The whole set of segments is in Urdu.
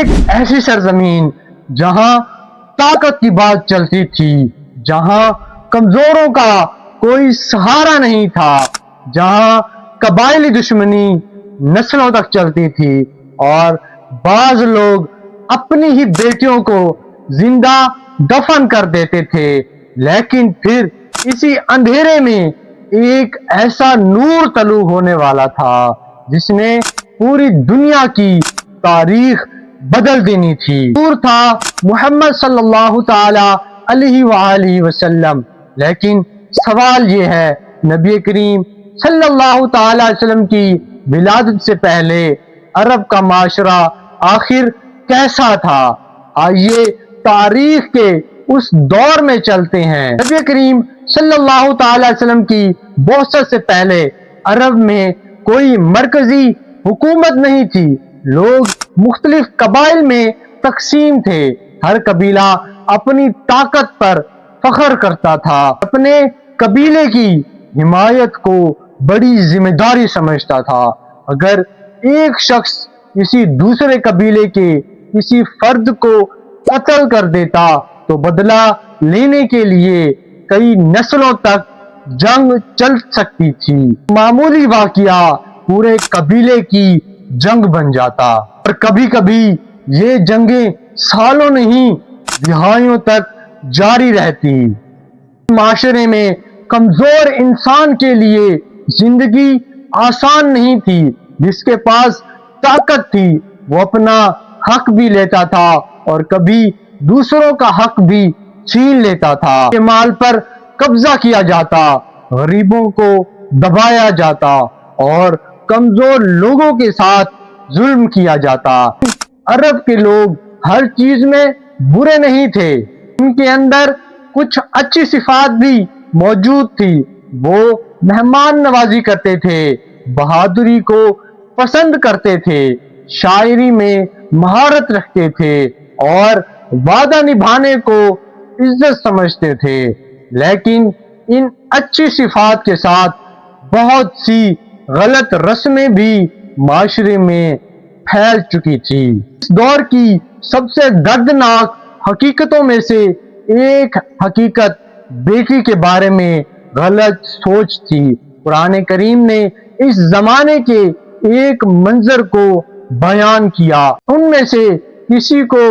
ایک ایسی سرزمین جہاں طاقت کی بات چلتی تھی، جہاں کمزوروں کا کوئی سہارا نہیں تھا، جہاں قبائلی دشمنی نسلوں تک چلتی تھی اور بعض لوگ اپنی ہی بیٹیوں کو زندہ دفن کر دیتے تھے، لیکن پھر اسی اندھیرے میں ایک ایسا نور طلوع ہونے والا تھا جس نے پوری دنیا کی تاریخ بدل دینی تھی۔ نور تھا محمد صلی اللہ تعالی علیہ وآلہ وسلم۔ لیکن سوال یہ ہے، نبی کریم صلی اللہ تعالی علیہ وسلم کی ولادت سے پہلے عرب کا معاشرہ آخر کیسا تھا؟ آئیے تاریخ کے اس دور میں چلتے ہیں۔ نبی کریم صلی اللہ تعالی علیہ وسلم کی بعثت سے پہلے عرب میں کوئی مرکزی حکومت نہیں تھی، لوگ مختلف قبائل میں تقسیم تھے، ہر قبیلہ اپنی طاقت پر فخر کرتا تھا، اپنے قبیلے کی حمایت کو بڑی ذمہ داری سمجھتا تھا۔ اگر ایک شخص کسی دوسرے قبیلے کے کسی فرد کو قتل کر دیتا تو بدلہ لینے کے لیے کئی نسلوں تک جنگ چل سکتی تھی، معمولی واقعہ پورے قبیلے کی جنگ بن جاتا، اور کبھی کبھی یہ جنگیں سالوں نہیں دہائیوں تک جاری رہتی۔ معاشرے میں کمزور انسان کے لیے زندگی آسان نہیں تھی، جس کے پاس طاقت تھی وہ اپنا حق بھی لیتا تھا اور کبھی دوسروں کا حق بھی چھین لیتا تھا، کے مال پر قبضہ کیا جاتا، غریبوں کو دبایا جاتا اور کمزور لوگوں کے ساتھ ظلم کیا جاتا۔ عرب کے لوگ ہر چیز میں برے نہیں تھے، ان کے اندر کچھ اچھی صفات بھی موجود تھی، وہ مہمان نوازی کرتے تھے، بہادری کو پسند کرتے تھے، شاعری میں مہارت رکھتے تھے اور وعدہ نبھانے کو عزت سمجھتے تھے، لیکن ان اچھی صفات کے ساتھ بہت سی غلط رسمیں بھی معاشرے میں پھیل چکی تھی۔ اس دور کی سب سے دردناک حقیقتوں میں سے ایک حقیقت بیٹی کے بارے میں غلط سوچ تھی۔ قرآن کریم نے اس زمانے کے ایک منظر کو بیان کیا، ان میں سے کسی کو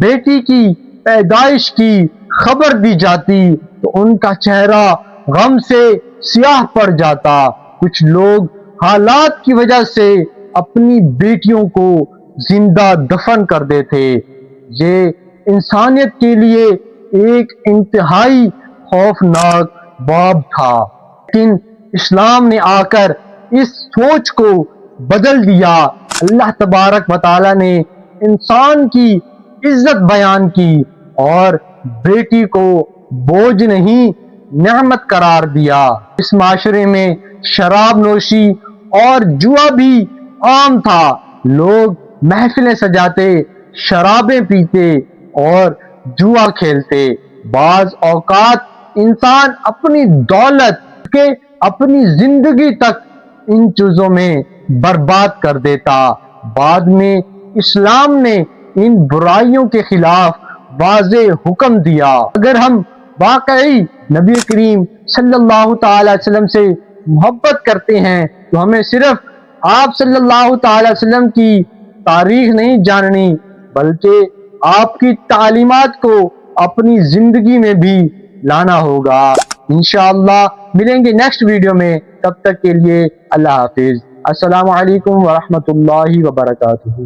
بیٹی کی پیدائش کی خبر دی جاتی تو ان کا چہرہ غم سے سیاہ پڑ جاتا، کچھ لوگ حالات کی وجہ سے اپنی بیٹیوں کو زندہ دفن کر دیتے۔ یہ انسانیت کے لیے ایک انتہائی خوفناک باب تھا، لیکن اسلام نے آ کر اس سوچ کو بدل دیا۔ اللہ تبارک و تعالی نے انسان کی عزت بیان کی اور بیٹی کو بوجھ نہیں نعمت قرار دیا۔ اس معاشرے میں شراب نوشی اور جوا بھی عام تھا، لوگ محفلیں سجاتے، شرابیں پیتے اور جوا کھیلتے۔ بعض اوقات انسان اپنی دولت کے اپنی زندگی تک ان چیزوں میں برباد کر دیتا۔ بعد میں اسلام نے ان برائیوں کے خلاف واضح حکم دیا۔ اگر ہم واقعی نبی کریم صلی اللہ تعالی علیہ وسلم سے محبت کرتے ہیں تو ہمیں صرف آپ صلی اللہ تعالی علیہ وسلم کی تاریخ نہیں جاننی، بلکہ آپ کی تعلیمات کو اپنی زندگی میں بھی لانا ہوگا۔ انشاءاللہ ملیں گے نیکسٹ ویڈیو میں، تب تک کے لیے اللہ حافظ۔ السلام علیکم ورحمۃ اللہ وبرکاتہ۔